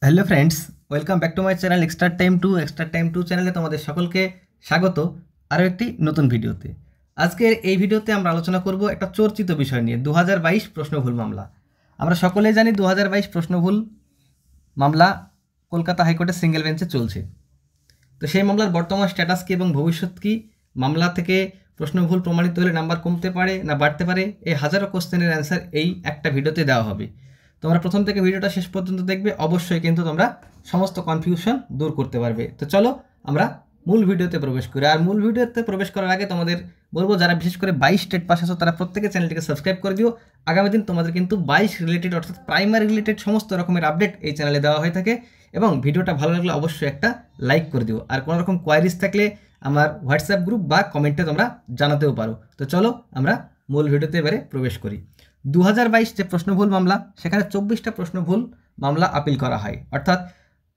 Hello friends, welcome back to my channel extra time to চ্যানেলে তোমাদের সকলকে স্বাগত আরও একটি নতুন ভিডিওতে। আজকের এই ভিডিওতে আমরা আলোচনা করব একটা চর্চিত বিষয় নিয়ে, 2022 প্রশ্নভুল মামলা। আমরা সকলেই জানি 2022 প্রশ্নভুল মামলা কলকাতা হাইকোর্টের সিঙ্গেল বেঞ্চে চলছে। তো সেই মামলার বর্তমান স্ট্যাটাস কী এবং ভবিষ্যৎ কী, মামলা থেকে প্রশ্নভুল প্রমাণিত হলে নাম্বার কমতে পারে না বাড়তে পারে, এই হাজারো কোশ্চেনের অ্যান্সার এই একটা ভিডিওতে দেওয়া হবে। তোমরা প্রথম থেকে ভিডিওটা শেষ পর্যন্ত দেখবে, অবশ্যই কিন্তু তোমরা সমস্ত কনফিউশন দূর করতে পারবে। তো চলো আমরা মূল ভিডিওতে প্রবেশ করি। আর মূল ভিডিওতে প্রবেশ করার আগে তোমাদের বলবো, যারা বিশেষ করে 22 স্টেট পাস আছো তারা প্রত্যেকে চ্যানেলটিকে সাবস্ক্রাইব করে দিও। আগামী দিন তোমাদের কিন্তু 22 রিলেটেড অর্থাৎ প্রাইমারি রিলেটেড সমস্ত রকমের আপডেট এই চ্যানেলে দেওয়া হয়ে থাকে। এবং ভিডিওটা ভালো লাগলে অবশ্যই একটা লাইক করে দিও। আর কোনো রকম কোয়ারিজ থাকলে আমার হোয়াটসঅ্যাপ গ্রুপ বা কমেন্টে তোমরা জানাতেও পারো। তো চলো আমরা মূল ভিডিওতে এবারে প্রবেশ করি। 2022 যে প্রশ্নভুল মামলা, সেখানে 24টা প্রশ্নভুল মামলা আপিল করা হয়, অর্থাৎ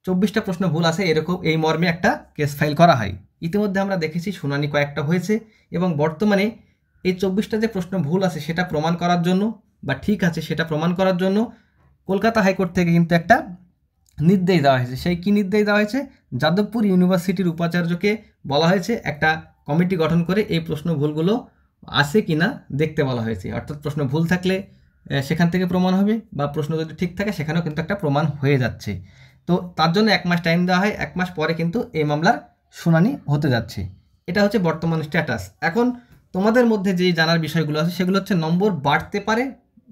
24টা প্রশ্ন ভুল আছে এরকম এই মর্মে একটা কেস ফাইল করা হয়। ইতিমধ্যে আমরা দেখেছি শুনানি কয়েকটা হয়েছে এবং বর্তমানে এই 24টা যে প্রশ্ন ভুল আছে সেটা প্রমাণ করার জন্য বা ঠিক আছে সেটা প্রমাণ করার জন্য কলকাতা হাইকোর্ট থেকে কিন্তু একটা নির্দেশ দেওয়া হয়েছে। সেই কী নির্দেশ দেওয়া হয়েছে? যাদবপুর ইউনিভার্সিটির উপাচার্যকে বলা হয়েছে একটা কমিটি গঠন করে এই প্রশ্ন ভুলগুলো আছে কি না দেখতে বলা হয়েছে। অর্থাৎ প্রশ্ন ভুল থাকলে সেখান থেকে প্রমাণ হবে, বা প্রশ্ন যদি ঠিক থাকে সেখানেও কিন্তু একটা প্রমাণ হয়ে যাচ্ছে। তো তার জন্য 1 মাস টাইম দেওয়া হয়। 1 মাস পরে কিন্তু এই মামলার শুনানি হতে যাচ্ছে। এটা হচ্ছে বর্তমান স্ট্যাটাস। এখন তোমাদের মধ্যে যেই জানার বিষয়গুলো আছে সেগুলো হচ্ছে নম্বর বাড়তে পারে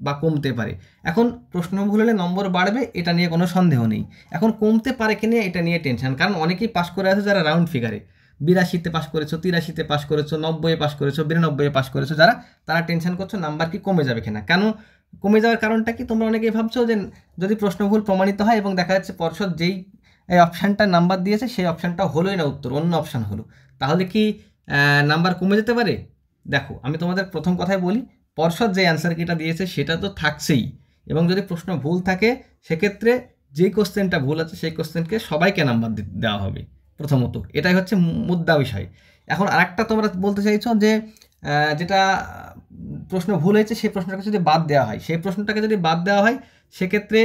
বা কমতে পারে। এখন প্রশ্ন ভুল হলে নম্বর বাড়বে, এটা নিয়ে কোনো সন্দেহ নেই। এখন কমতে পারে কি নিয়ে এটা নিয়ে টেনশন, কারণ অনেকেই পাস করে আছে যারা রাউন্ড ফিগারে 82-তে পাস করেছো, 83-তে পাস করেছো, 90-এ পাস করেছো, 92-এ পাস করেছো, তারা টেনশন করছো নাম্বার কি কমে যাবে কিনা। কেন কমে যাওয়ার কারণটা কি? তোমরা অনেকেই ভাবছো যে যদি প্রশ্ন ভুল প্রমাণিত হয় এবং দেখা যাচ্ছে পর্ষদ যেই এই অপশানটা নাম্বার দিয়েছে সেই অপশানটা হলোই না উত্তর, অন্য অপশান হলো, তাহলে কি নাম্বার কমে যেতে পারে? দেখো, আমি তোমাদের প্রথম কথাই বলি, পর্ষদ যে অ্যান্সার কিটা দিয়েছে সেটা তো থাকছেই, এবং যদি প্রশ্ন ভুল থাকে সেক্ষেত্রে যে কোশ্চেনটা ভুল আছে সেই কোশ্চেনকে সবাইকে নাম্বার দেওয়া হবে প্রথমত। এটাই হচ্ছে মুদ্রা বিষয়। এখন আরেকটা তোমরা বলতে চাইছো যে যেটা প্রশ্ন ভুল হয়েছে সেই প্রশ্নটাকে যদি বাদ দেওয়া হয়, সেই প্রশ্নটাকে যদি বাদ দেওয়া হয় সেক্ষেত্রে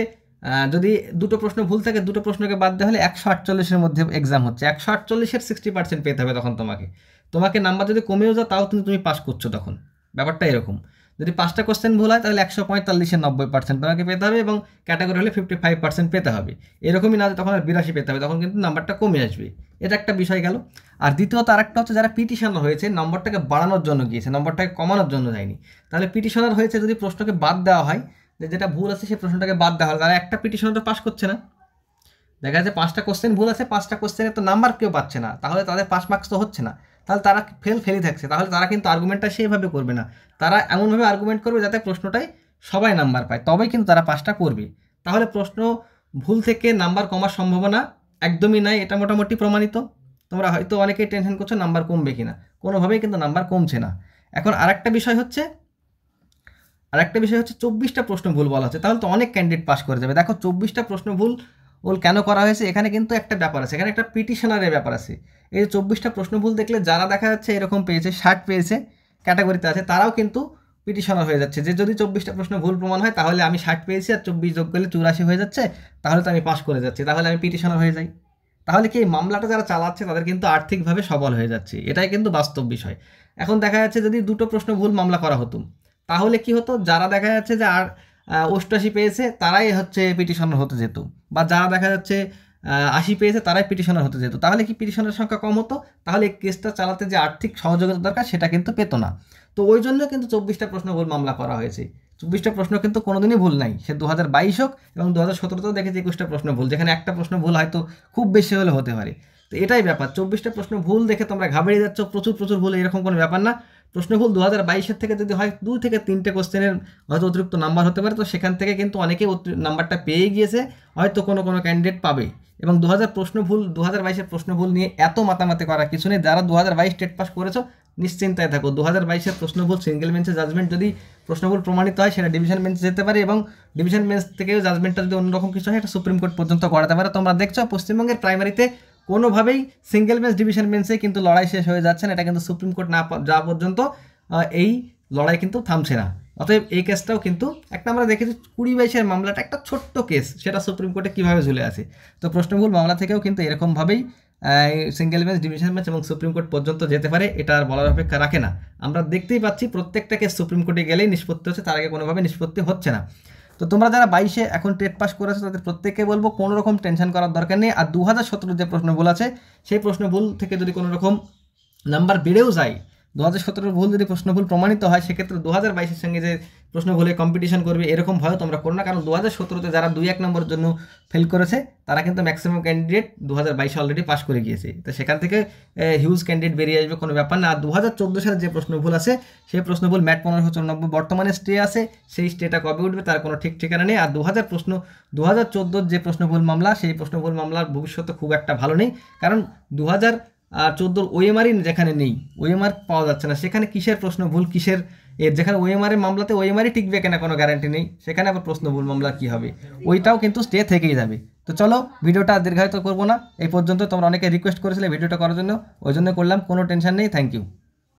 যদি দুটো প্রশ্ন ভুল থাকে, দুটো প্রশ্নকে বাদ দেওয়া হলে 148-এর মধ্যে এক্সাম হচ্ছে, 148-এর 60% পেতে হবে তখন তোমাকে নাম্বার যদি কমেও যাও তাও তুমি পাস করছো। তখন ব্যাপারটা এরকম, যদি 5টা কোশ্চেন ভুল হয় তাহলে 145-এর 90% তোমাকে পেতে হবে এবং ক্যাটাগরি হলে 55% পেতে হবে। এরকমই না, তখন আর 82 পেতে হবে, তখন কিন্তু নাম্বারটা কমে আসবে। এটা একটা বিষয় গেল। আর দ্বিতীয়ত আরেকটা হচ্ছে, যারা পিটিশনার হয়েছে নম্বরটাকে বাড়ানোর জন্য গিয়েছে, নম্বরটাকে কমানোর জন্য যায়নি, তাহলে পিটিশনার হয়েছে যদি প্রশ্নকে বাদ দেওয়া হয়, যেটা ভুল আছে সেই প্রশ্নটাকে বাদ দেওয়া হয়, তারা একটা পিটিশনার পাস করছে না। দেখা যাচ্ছে 5টা কোশ্চেন ভুল আছে, 5টা কোশ্চেনের তো নাম্বার কেউ পাচ্ছে না, তাহলে তাদের পাস মার্কস তো হচ্ছে না, তাহলে তারা ফেলই থাকছে। তাহলে তারা কিন্তু আর্গুমেন্টটা সেইভাবে করবে না, তারা এমনভাবে আর্গুমেন্ট করবে যাতে প্রশ্নটাই সবাই নাম্বার পায়, তবেই কিন্তু তারা পাসটা করবে। তাহলে প্রশ্ন ভুল থেকে নাম্বার কমার সম্ভাবনা একদমই নাই, এটা মোটামুটি প্রমাণিত। তোমরা হয়তো অনেকেই টেনশন করছো নাম্বার কমবে কিনা, কোনোভাবেই কিন্তু নাম্বার কমছে না। এখন আরেকটা বিষয় হচ্ছে 24টা প্রশ্ন ভুল বলা হচ্ছে, তাহলে তো অনেক ক্যান্ডিডেট পাস করে যাবে। দেখো 24টা প্রশ্ন ভুল কেন করা হয়েছে, এখানে কিন্তু একটা ব্যাপার আছে, এখানে একটা পিটিশনারের ব্যাপার আছে। এই যে 24টা প্রশ্ন ভুল দেখলে যারা দেখা যাচ্ছে এরকম পেয়েছে, 60 পেয়েছে ক্যাটাগরিতে আছে, তারাও কিন্তু পিটিশনার হয়ে যাচ্ছে যে যদি 24টা প্রশ্ন ভুল প্রমাণ হয় তাহলে আমি 60 পেয়েছি আর 24 যোগ করলে 84 হয়ে যাচ্ছে, তাহলে তো আমি পাস করে যাচ্ছি, তাহলে আমি পিটিশনার হয়ে যাই। তাহলে কি এই মামলাটা যারা চালাচ্ছে তাদের কিন্তু আর্থিকভাবে সবল হয়ে যাচ্ছে, এটাই কিন্তু বাস্তব বিষয়। এখন দেখা যাচ্ছে যদি দুটো প্রশ্ন ভুল মামলা করা হতো তাহলে কি হতো, যারা দেখা যাচ্ছে যে 88 পেয়েছে তারাই হচ্ছে পিটিশনার হতে যেত, বা যারা দেখা যাচ্ছে 80 পেয়েছে তারাই পিটিশনার হতে যেত। তাহলে কি পিটিশনের সংখ্যা কম হতো, তাহলে এই কেসটা চালাতে যে আর্থিক সহযোগিতা দরকার সেটা কিন্তু পেতো না। তো ওই জন্য কিন্তু 24টা প্রশ্ন ভুল মামলা করা হয়েছে। 24টা প্রশ্ন কিন্তু কোনোদিনই ভুল নাই, সে 2022 হোক এবং 2017তেও দেখেছি 21টা প্রশ্ন ভুল, যেখানে একটা প্রশ্ন ভুল হয়তো খুব বেশি হলে হতে পারে। তো এটাই ব্যাপার, 24টা প্রশ্ন ভুল দেখে তোমরা ঘাবড়িয়ে যাচ্ছ, প্রচুর ভুল, এরকম কোনো ব্যাপার না। প্রশ্ন ভুল 2022-এর থেকে যদি হয় 2 থেকে 3টে কোশ্চেনের হয়তো অতিরিক্ত নাম্বার হতে পারে, তো সেখান থেকে কিন্তু অনেকেই নাম্বারটা পেয়ে গিয়েছে, হয়তো কোনো ক্যান্ডিডেট পাবে। এবং 2022-এর প্রশ্ন ভুল নিয়ে এত মাতামাতি করার কিছু নেই। যারা 2022 স্টেট পাস করেছো নিশ্চিন্তায় থাকো, 2022-এর প্রশ্ন ভুল সিঙ্গেল বেঞ্চে জাজমেন্ট যদি প্রশ্ন ভুল প্রমাণিত হয় সেটা ডিভিশন বেঞ্চে যেতে পারে, এবং ডিভিশন বেঞ্চ থেকেও জাজমেন্টটা যদি অন্যরকম কিছু হয় এটা সুপ্রিম কোর্ট পর্যন্ত করাতে পারে। তোমরা দেখছো পশ্চিমবঙ্গের প্রাইমারিতে কোনোভাবেই সিঙ্গেল বেঞ্চ ডিভিশন বেঞ্চে কিন্তু লড়াই শেষ হয়ে যাচ্ছে না, এটা কিন্তু সুপ্রিম কোর্ট না যাওয়া পর্যন্ত এই লড়াই কিন্তু থামছে না। অতএব এই কেসটাও কিন্তু একটা আমরা দেখেছি 2022-এর মামলাটা একটা ছোট্ট কেস, সেটা সুপ্রিম কোর্টে কীভাবে ঝুলে আছে। তো প্রশ্নভুল মামলা থেকেও কিন্তু এরকমভাবেই সিঙ্গেল বেঞ্চ, ডিভিশন বেঞ্চ এবং সুপ্রিম কোর্ট পর্যন্ত যেতে পারে, এটা আর বলার অপেক্ষা রাখে না। আমরা দেখতেই পাচ্ছি প্রত্যেকটা কেস সুপ্রিম কোর্টে গেলেই নিষ্পত্তি হচ্ছে, তার আগে কোনোভাবে নিষ্পত্তি হচ্ছে না। তো তোমরা যারা 22-এ এখন টেট পাস করেছো তাদের প্রত্যেককে বলবো কোনো রকম টেনশন করার দরকার নেই। আর 2017 যে প্রশ্ন ভুল আছে সেই প্রশ্ন ভুল থেকে যদি কোনো রকম নাম্বার বেড়েও যায়, 2017 ভুল যদি প্রশ্ন ভুল প্রমাণিত হয়, সেক্ষেত্রে 2022-এর সঙ্গে যে প্রশ্ন ভুলে কম্পিটিশন করবে এরকম ভয়ও তোমরা করো না, কারণ 2017-তে যারা 2-1 নম্বরের জন্য ফেল করেছে তারা কিন্তু ম্যাক্সিমাম ক্যান্ডিডেট 2022-এ অলরেডি পাস করে গিয়েছে। তো সেখান থেকে হিউজ ক্যান্ডিডেট বেরিয়ে আসবে, কোনো ব্যাপার না। আর 2014 সালে যে প্রশ্ন ভুল আছে সেই প্রশ্ন ভুল ম্যাট 1594 বর্তমানে স্টে আছে, সেই স্টেটা কবে উঠবে তার কোনো ঠিক ঠিকানা নেই। আর 2014 যে প্রশ্ন ভুল মামলা, সেই প্রশ্ন ভুল মামলার ভবিষ্যৎ খুব একটা ভালো নেই, কারণ 2014 ওএমআরই যেখানে নেই, ওএমআর পাওয়া যাচ্ছে না, সেখানে কিসের প্রশ্ন ভুল কিসের যেখানে ওএমআরের মামলাতে ওএমআরই টিকবে কিনা কোনো গ্যারান্টি নেই, সেখানে আবার প্রশ্ন ভুল মামলা কী হবে, ওইটাও কিন্তু স্টে থেকেই যাবে। তো চলো ভিডিওটা দীর্ঘায়িত করবো না, এই পর্যন্ত তোমরা অনেকে রিকোয়েস্ট করেছিলে ভিডিওটা করার জন্য, ওই জন্য করলাম, কোনো টেনশন নেই। Thank you.